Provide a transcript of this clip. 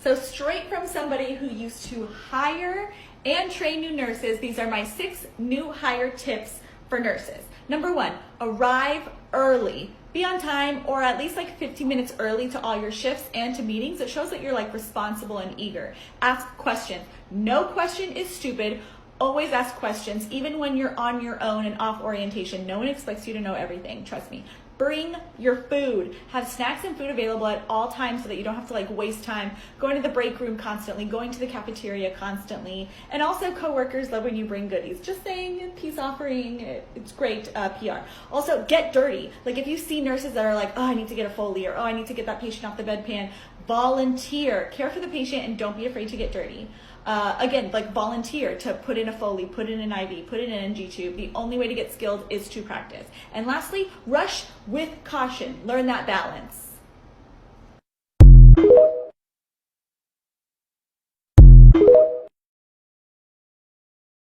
So straight from somebody who used to hire and train new nurses, these are my 6 new hire tips for nurses. Number 1, arrive early. Be on time, or at least like 15 minutes early to all your shifts and to meetings. It shows that you're like responsible and eager. Ask questions. No question is stupid. Always ask questions, even when you're on your own and off orientation. No one expects you to know everything, trust me. Bring your food. Have snacks and food available at all times so that you don't have to like waste time going to the break room constantly, going to the cafeteria constantly. And also coworkers love when you bring goodies. Just saying, peace offering, it's great PR. Also, get dirty. Like if you see nurses that are like, oh, I need to get a Foley, or oh, I need to get that patient off the bedpan, volunteer. Care for the patient and don't be afraid to get dirty. Again, like volunteer to put in a Foley, put in an IV, put in an NG tube. The only way to get skilled is to practice. And lastly, rush with caution. Learn that balance.